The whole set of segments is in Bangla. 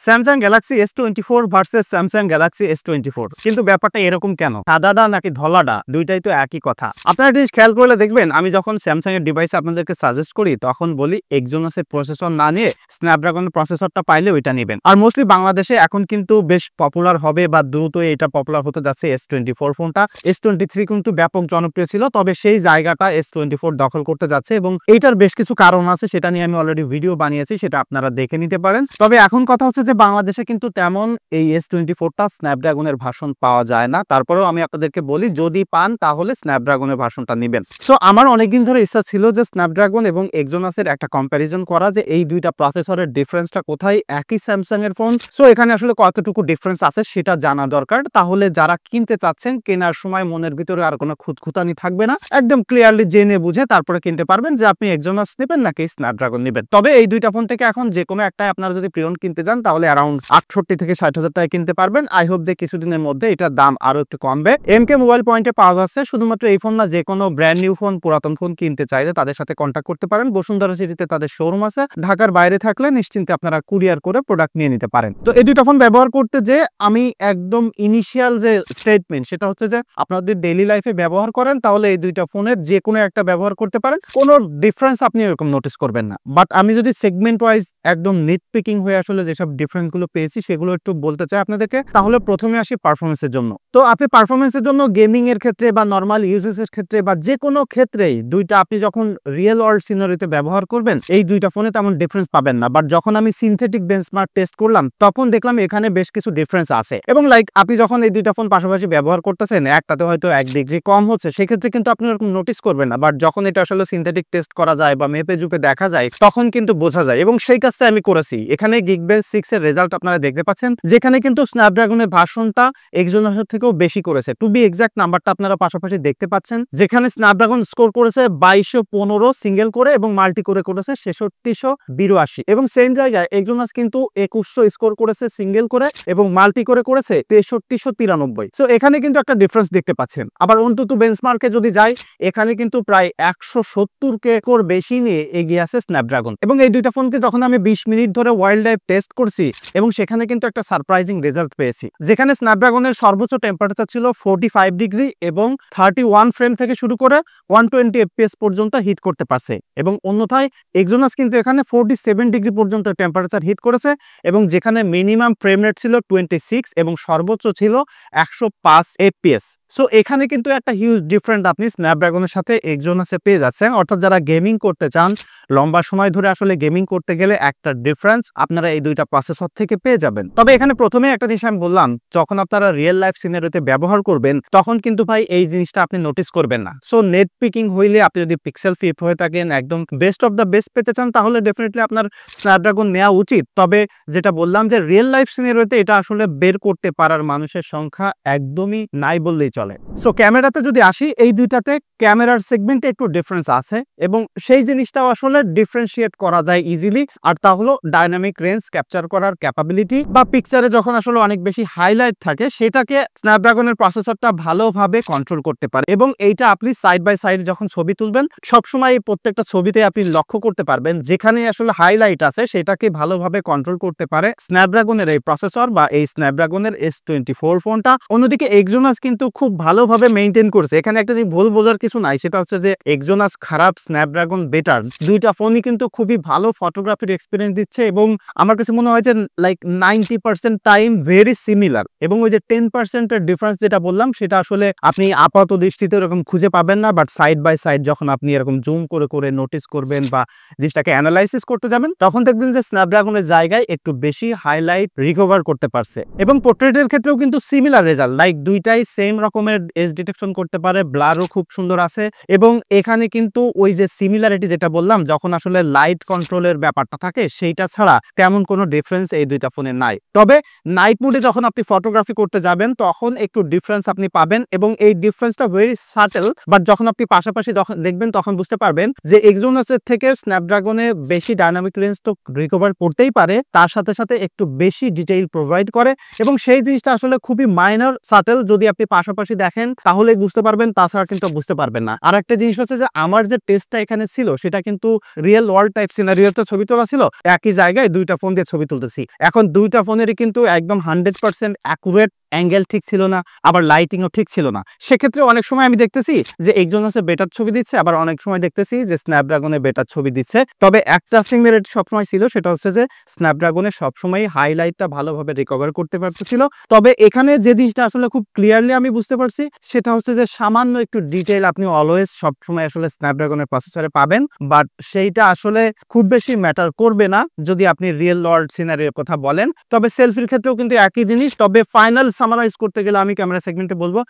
Samsung Galaxy S24 versus Samsung Galaxy S24, কিন্তু ব্যাপারটা এরকম কেন? সাদাটা নাকি ধলাটা দুইটাই তো একই কথা। আপনারা জিনিস খেয়াল করলে দেখবেন, আমি যখন স্যামসাং এর ডিভাইস আপনাদেরকে সাজেস্ট করি তখন বলি এক্সোনাসের প্রসেসর না নিয়ে স্ন্যাপড্রাগনের প্রসেসরটা পাইলে ওইটা নেবেন। আর মোস্টলি বাংলাদেশে এখন কিন্তু বেশ পপুলার হবে বা দ্রুতই এটা পপুলার হতে যাচ্ছে S24 ফোনটা। S23 কিন্তু ব্যাপক জনপ্রিয় ছিল, তবে সেই জায়গাটা S24 দখল করতে যাচ্ছে এবং এইটার বেশ কিছু কারণ আছে, সেটা নিয়ে আমি অলরেডি ভিডিও বানিয়েছি, সেটা আপনারা দেখে নিতে পারেন। তবে এখন কথা হচ্ছে যে বাংলাদেশে কিন্তু তেমন এই S24টা স্ন্যাপড্রাগনের ভার্সন পাওয়া যায় না। তারপরেও আমি আপনাদেরকে বলি, যদি পান তাহলে স্ন্যাপড্রাগনের ভার্সনটা নেবেন। সো আমার অনেকদিন ধরে ইচ্ছা ছিল যে স্ন্যাপড্রাগন এবং এক্সোনাসের একটা কম্প্যারিজন করা, যে এই দুইটা প্রসেসরের ডিফারেন্সটা কোথায়, একই স্যামসাং এর ফোন, সো এখানে আসলে কতটুকু ডিফারেন্স আছে সেটা জানা দরকার। তাহলে যারা কিনতে চাচ্ছেন, কেনার সময় মনের ভিতরে আর কোনো খুঁতখুঁতানি থাকবে না, একদম ক্লিয়ারলি জেনে বুঝে তারপরে কিনতে পারবেন যে আপনি এক্সোনাস নেবেন নাকি স্ন্যাপড্রাগন নেবেন। তবে এই দুইটা ফোন থেকে এখন যে কোনো একটা আপনারা যদি প্রিয়ন কিনতে যান তাহলে অ্যারাউন্ড 68 থেকে 60,000 টাকায় কিনতে পারবেন। আই হোপ যে কিছুদিনের মধ্যে এটার দাম আরো একটু কমবে। এমকে মোবাইল পয়েন্টে পাওয়া যাচ্ছে। শুধুমাত্র এই ফোন না, যে কোনো ব্র্যান্ড নিউ ফোন, পুরাতন ফোন কিনতে চাইলে তাদের সাথে কন্ট্যাক্ট করতে পারেন। বসুন্ধরা সিটিতে তাদের শোরুম আছে। ঢাকার বাইরে থাকলে নিশ্চিন্তে আপনারা কুরিয়ার করে প্রোডাক্ট নিয়ে নিতে পারেন। তো এই দুইটা ফোন ব্যবহার করতে যে আমি একদম ইনিশিয়াল যে স্টেটমেন্ট, সেটা হচ্ছে যে আপনাদের ডেইলি লাইফে ব্যবহার করেন তাহলে এই দুইটা ফোনের যে কোনো একটা ব্যবহার করতে পারেন, কোনো ডিফারেন্স আপনি এরকম নোটিস করবেন না। বাট আমি যদি সেগমেন্ট ওয়াইজ একদম নিট পিকিং হয়ে আসলে যেসব ডিফারেন্স গুলো পেয়েছি সেগুলো একটু বলতে চাই আপনাদেরকে, তাহলে প্রথমে আসি পারফরমেন্সের জন্য। তো আপনি পারফরমেন্সের জন্য গেমিং এর ক্ষেত্রে বা নর্মাল ইউজেসের ক্ষেত্রে বা যে কোনো ক্ষেত্রেই দুইটা আপনি যখন রিয়েল ওয়ার্ল্ড সিনারিতে ব্যবহার করবেন, এই দুইটা ফোনে তেমন ডিফারেন্স পাবেন না। বাট যখন আমি সিনথেটিক বেঞ্চমার্ক টেস্ট করলাম তখন দেখলাম এখানে বেশ কিছু ডিফারেন্স আছে। এবং লাইক আপনি যখন এই দুইটা ফোন পাশাপাশি ব্যবহার করতেছেন, একটাতে হয়তো 1 ডিগ্রি কম হচ্ছে, সেক্ষেত্রে কিন্তু আপনি এরকম নোটিস করবেন না। বাট যখন এটা আসলে সিনথেটিক টেস্ট করা যায় বা মেপে জুপে দেখা যায় তখন কিন্তু বোঝা যায়, এবং সেই কাজটা আমি করেছি। এখানে Geekbench 6 এর রেজাল্ট আপনারা দেখতে পাচ্ছেন, যেখানে কিন্তু স্ন্যাপড্রাগনের ভার্সনটা এক্সোনাসের থেকেও বেশি করেছে। টু বি এক্সাক্ট নাম্বারটা আপনারা পাশাপাশি দেখতে পাচ্ছেন, যেখানে স্ন্যাপড্রাগন স্কোর করেছে 2215 সিঙ্গেল করে এবং মাল্টি করে করেছে 6682, এবং সেম জায়গায় এক্সোনাস কিন্তু 2100 স্কোর করেছে সিঙ্গেল করে এবং মাল্টি করে করেছে 6393। সো এখানে কিন্তু একটা ডিফারেন্স দেখতে পাচ্ছেন। আবার অন্তত বেঞ্চমার্কে যদি যাই, এখানে কিন্তু প্রায় 170 কে স্কোর বেশি নিয়ে এগিয়ে আছে স্ন্যাপড্রাগন। এবং এই দুইটা ফোনকে যখন আমি 20 মিনিট ধরে ওয়াইল্ড লাইফ টেস্ট করছি, এবং সেখানে কিন্তু একটা সারপ্রাইজিং রেজাল্ট পেয়েছি, যেখানে স্ন্যাপড্রাগনের সর্বোচ্চ টেম্পারেচার ছিল 45 ডিগ্রি এবং 31 ফ্রেম থেকে শুরু করে 120 FPS পর্যন্ত হিট করতে পারছে। এবং অন্যথায় এক্সোনাস কিন্তু এখানে 47 ডিগ্রি পর্যন্ত টেম্পারেচার হিট করেছে, এবং যেখানে মিনিমাম ফ্রেম রেট ছিল 26 এবং সর্বোচ্চ ছিল 105 FPS। সো এখানে কিন্তু একটা হিউজ ডিফারেন্ট আপনি স্ন্যাপড্রাগনের সাথে এক্সোনাসে পেয়ে যাচ্ছেন। অর্থাৎ যারা গেমিং করতে চান, লম্বা সময় ধরে আসলে গেমিং করতে গেলে একটা ডিফারেন্স আপনারা এই দুইটা প্রসেসর থেকে পেয়ে যাবেন। তবে এখানে প্রথমে একটা জিনিস আমি বললাম, যখন আপনারা রিয়েল লাইফ সিনারিওতে ব্যবহার করবেন তখন কিন্তু ভাই এই জিনিসটা আপনি নোটিস করবেন না। সো নেট পিকিং হইলে আপনি যদি পিক্সেল ফিট হয়ে থাকেন, একদম বেস্ট অফ দ্য বেস্ট পেতে চান, তাহলে ডেফিনেটলি আপনার স্ন্যাপড্রাগন নেওয়া উচিত। তবে যেটা বললাম যে রিয়েল লাইফ সিনারিওতে এটা আসলে বের করতে পারার মানুষের সংখ্যা একদমই নাই বললেই চলে। সো ক্যামেরাতে যদি আসি, এই দুইটাতে ক্যামেরার সেগমেন্টে একটু ডিফারেন্স আছে, এবং সেই জিনিসটাও আসলে ডিফারেন্সিয়েট করা যায় ইজিলি। আর তা হলো ডাইনামিক রেঞ্জ ক্যাপচার করার ক্যাপাবিলিটি, বা পিকচারে যখন আসলে অনেক বেশি হাইলাইট থাকে সেটাকে স্ন্যাপড্রাগনের প্রসেসরটা ভালোভাবে কন্ট্রোল করতে পারে। এবং এইটা আপনি সাইড বাই সাইড যখন ছবি তুলবেন, সবসময় প্রত্যেকটা ছবিতে আপনি লক্ষ্য করতে পারবেন যেখানে আসলে হাইলাইট আছে সেটাকে ভালোভাবে কন্ট্রোল করতে পারে স্ন্যাপড্রাগনের এই প্রসেসর বা এই স্ন্যাপড্রাগনের S24 ফোনটা। অন্যদিকে এক্সোনাস কিন্তু খুব ভালোভাবে মেইনটেইন করছে। এখানে একটা যে ভুল বোঝার কিছু নাই, সেটা হচ্ছে যে এক্সোনাস খারাপ, স্ন্যাপড্রাগন বেটার। দুইটা ফোনই কিন্তু খুবই ভালো ফটোগ্রাফির এক্সপিরিয়েন্স দিচ্ছে, এবং আমার কাছে মনে হয় যে লাইক 90% টাইম ভেরি সিমিলার। এবং ওই যে 10% এর ডিফারেন্স যেটা বললাম, সেটা আসলে আপনি আপাত দৃষ্টিতে এরকম খুঁজে পাবেন না। বাট সাইড বাই সাইড যখন আপনি এরকম জুম করে করে নোটিস করবেন বা জিনিসটাকে অ্যানালাইসিস করতে যাবেন, তখন দেখবেন যে স্ন্যাপড্রাগনের জায়গায় একটু বেশি হাইলাইট রিকভার করতে পারছে। এবং পোর্ট্রেটের ক্ষেত্রেও কিন্তু সিমিলার রেজাল্ট, লাইক দুইটাই সেম রকমের এজ ডিটেকশন করতে পারে, ব্লারও খুব সুন্দর আছে। এবং এখানে কিন্তু ওই যে সিমিলারিটি যেটা বললাম, যখন আসলে লাইট কন্ট্রোলের ব্যাপারটা থাকে, সেইটা ছাড়া তেমন কোনো ডিফারেন্স এই দুইটা ফোনে নাই। তবে নাইট মোডে যখন আপনি ফটোগ্রাফি করতে যাবেন তখন একটু ডিফারেন্স আপনি পাবেন, এবং এই ডিফারেন্সটা ভেরি সাটেল। বাট যখন আপনি পাশাপাশি দেখবেন তখন বুঝতে পারবেন যে এক্সোনাসের থেকে স্ন্যাপড্রাগনে বেশি ডাইনামিক রেঞ্জ তো রিকভার করতেই পারে, তার সাথে সাথে একটু বেশি ডিটেইল প্রোভাইড করে। এবং সেই জিনিসটা আসলে খুবই মাইনর সাটেল, যদি আপনি পাশাপাশি পাশাপাশি দেখেন তাহলেই বুঝতে পারবেন, তাছাড়া কিন্তু বুঝতে পারবেন না। আর একটা জিনিস হচ্ছে যে আমার যে টেস্টটা এখানে ছিল সেটা কিন্তু রিয়েল ওয়ার্ল্ড টাইপ সিনারিওতে ছবি তোলা ছিল, একই জায়গায় দুইটা ফোন দিয়ে ছবি তুলতেছি। এখন দুইটা ফোনেরই কিন্তু একদম 100% অ্যাকুরেট অ্যাঙ্গেল ঠিক ছিল না, আবার লাইটিংও ঠিক ছিল না। সেক্ষেত্রে অনেক সময় আমি দেখতেছি যে এক্সোনাসে বেটার ছবি দিচ্ছে, আবার অনেক সময় দেখতেছি যে স্ন্যাপড্রাগনে বেটার ছবি দিচ্ছে। তবে একটা সিগনেট সবসময় ছিল, সেটা হচ্ছে যে স্ন্যাপড্রাগনে সবসময় হাইলাইটটা ভালোভাবে রিকভার করতে পারতেছিল। তবে এখানে যে জিনিসটা আসলে খুব ক্লিয়ারলি আমি বুঝতে পারছি সেটা হচ্ছে যে সামান্য একটু ডিটেইল আপনি অলওয়েজ সবসময় আসলে স্ন্যাপড্রাগনের প্রসেসরে পাবেন, বাট সেইটা আসলে খুব বেশি ম্যাটার করবে না যদি আপনি রিয়েল ওয়ার্ল্ড সিনারির কথা বলেন। তবে সেলফির ক্ষেত্রেও কিন্তু একই জিনিস। তবে ফাইনাল সামারাইজ করতে গেলে আমি ক্যামেরা সেগমেন্টে বলবো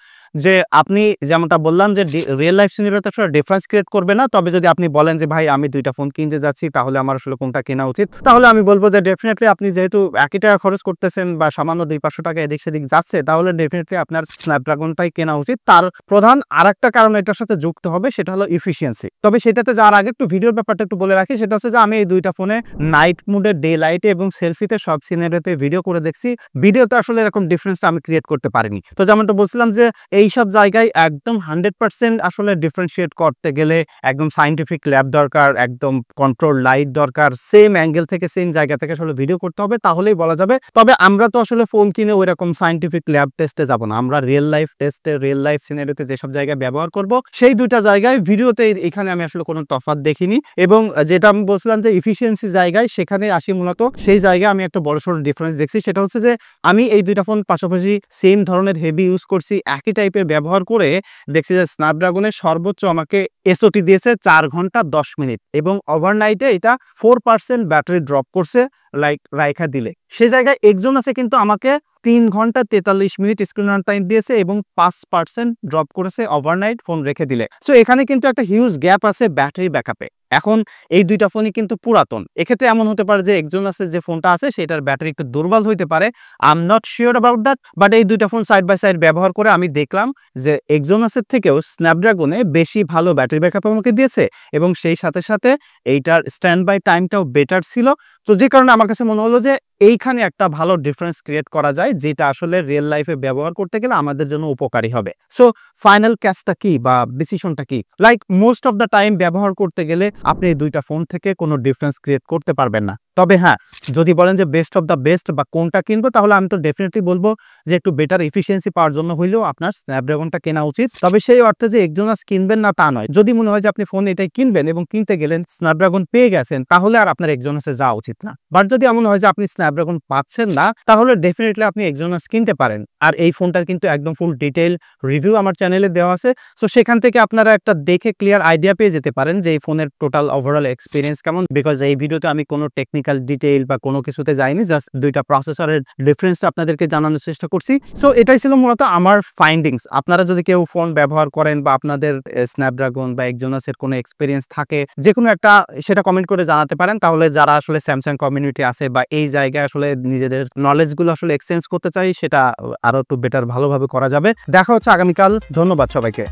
যে আপনি যেমনটা বললাম যে রিয়েল লাইফ সিনারিওতে আসলে ডিফারেন্স ক্রিয়েট করবে না। তবে যদি আপনি বলেন যে ভাই আমি দুইটা ফোন কিনতে যাচ্ছি, তাহলে আমার আসলে কোনটা কেনা উচিত, তাহলে আমি বলবো যে ডেফিনেটলি আপনি যেহেতু একই টাকা খরচ করতেছেন বা সামান্য 200-500 টাকা এদিক সেদিক যাচ্ছে, তাহলে ডেফিনেটলি আপনার স্ন্যাপড্রাগনটাই কেনা উচিত। তার প্রধান আরেকটা কারণ এটার সাথে যুক্ত হবে, সেটা হলো এফিসিয়েন্সি। তবে সেটাতে যাওয়ার আগে একটু ভিডিওর ব্যাপারটা একটু বলে রাখি, সেটা হচ্ছে যে আমি এই দুইটা ফোনে নাইট মুডে, ডে লাইটে এবং সেলফিতে সব সিনারিওতে ভিডিও করে দেখছি। ভিডিওতে আসলে এরকম ডিফারেন্সটা আমি ক্রিয়েট করতে পারিনি। তো যেমনটা বলছিলাম যে এই সব জায়গায় একদম 100% আসলে ডিফারেন্সিয়েট করতে গেলে একদম সায়েন্টিফিক ল্যাব দরকার, একদম কন্ট্রোল লাইট দরকার, সেম অ্যাঙ্গেল থেকে সেম জায়গা থেকে আসলে ভিডিও করতে হবে, তাহলেই বলা যাবে। তবে আমরা তো আসলে ফোন কিনে ওইরকম সায়েন্টিফিক ল্যাব টেস্টে যাব না, আমরা রিয়েল লাইফ টেস্টে, রিয়েল লাইফ সিনারিওতে যেসব জায়গায় ব্যবহার করব সেই দুইটা জায়গায় ভিডিওতে এখানে আমি আসলে কোনো তফাৎ দেখিনি। এবং যেটা আমি বলছিলাম যে এফিসিয়েন্সি জায়গায়, সেখানে আসি মূলত সেই জায়গায় আমি একটা বড়সড় ডিফারেন্স দেখছি। সেটা হচ্ছে যে আমি এই দুইটা ফোন পাশাপাশি সেম ধরনের হেভি ইউজ করছি, একই টাইপের ব্যবহার করে দেখছি যে স্ন্যাপড্রাগনের সর্বোচ্চ আমাকে এসওটি দিয়েছে 4 ঘন্টা 10 মিনিট এবং ওভারনাইটে এটা 4% ব্যাটারি ড্রপ করছে লাইক রাইখা দিলে। সেই জায়গায় এক্সোনাসে কিন্তু আমাকে 3 ঘন্টা 43 মিনিট স্ক্রিন রান টাইম দিয়েছে এবং 5% ড্রপ করেছে ওভারনাইট ফোন রেখে দিলে। সো এখানে কিন্তু একটা হিউজ গ্যাপ আছে ব্যাটারি ব্যাকআপে। এখন এই দুইটা ফোনই কিন্তু পুরাতন। এক্ষেত্রে এমন হতে পারে যে এক্সোনাসের যে ফোনটা আছে সেটার ব্যাটারি একটু দুর্বল হইতে পারে, I am not sure about that. But এই দুইটা ফোন সাইড বাই সাইড ব্যবহার করে আমি দেখলাম যে এক্সোনাসের থেকেও স্ন্যাপড্রাগনে বেশি ভালো ব্যাটারি ব্যাকআপ আমাকে দিয়েছে এবং সেই সাথে সাথে এইটার স্ট্যান্ড বাই টাইমটাও বেটার ছিল। তো যে কারণে আমার কাছে মনে হলো যে এইখানে একটা ভালো ডিফারেন্স ক্রিয়েট করা যায়, যেটা আসলে রিয়েল লাইফে ব্যবহার করতে গেলে আমাদের জন্য উপকারী হবে। সো ফাইনাল ক্যাচটা কি বা ডিসিশনটা কি? Like most of the time ব্যবহার করতে গেলে আপনি এই দুইটা ফোন থেকে কোনো ডিফারেন্স ক্রিয়েট করতে পারবেন না। তবে হ্যাঁ, যদি বলেন যে বেস্ট অফ দ্য বেস্ট বা কোনটা কিনবো, তাহলে আমি তো ডেফিনেটলি বলবো যে একটু বেটার এফিসিয়েন্সি পাওয়ার জন্য হইলেও আপনার স্ন্যাপড্রাগনটা কেনা উচিত। তবে সেই অর্থে যে এক্সোনাস কিনবেন না তা নয়। যদি মনে হয় যে আপনি ফোন এটাই কিনবেন এবং কিনতে গেলেন স্ন্যাপড্রাগন পেয়ে গেছেন, তাহলে আর আপনার এক্সোনাসে যাওয়া উচিত না। বাট যদি এমন হয় যে আপনি স্ন্যাপড্রাগন পাচ্ছেন না, তাহলে ডেফিনেটলি আপনি এক্সোনাস কিনতে পারেন। আর এই ফোনটার কিন্তু একদম ফুল ডিটেইল রিভিউ আমার চ্যানেলে দেওয়া আছে। সো সেখান থেকে আপনারা একটা দেখে ক্লিয়ার আইডিয়া পেয়ে যেতে পারেন যে এই ফোনের টোটাল ওভারঅল এক্সপিরিয়েন্স কেমন। বিকজ এই ভিডিওতে আমি কোনো টেকনিক্যাল ডিটেইল বা কোনো কিছুতে যাইনি, জাস্ট দুইটা প্রসেসরের ডিফারেন্সটা আপনাদেরকে জানানোর চেষ্টা করছি। সো এটাই ছিল মূলত আমার ফাইন্ডিংস। আপনারা যদি কেউ ফোন ব্যবহার করেন বা আপনাদের স্ন্যাপড্রাগন বা এক্সোনাসের কোনো এক্সপিরিয়েন্স থাকে, যে কোনো একটা সেটা কমেন্ট করে জানাতে পারেন। তাহলে যারা আসলে স্যামসাং কমিউনিটি আছে বা এই জায়গায় আসলে নিজেদের নলেজগুলো আসলে এক্সচেঞ্জ করতে চাই, সেটা আরো একটু বেটার ভালোভাবে করা যাবে। দেখা হচ্ছে আগামীকাল। ধন্যবাদ সবাইকে।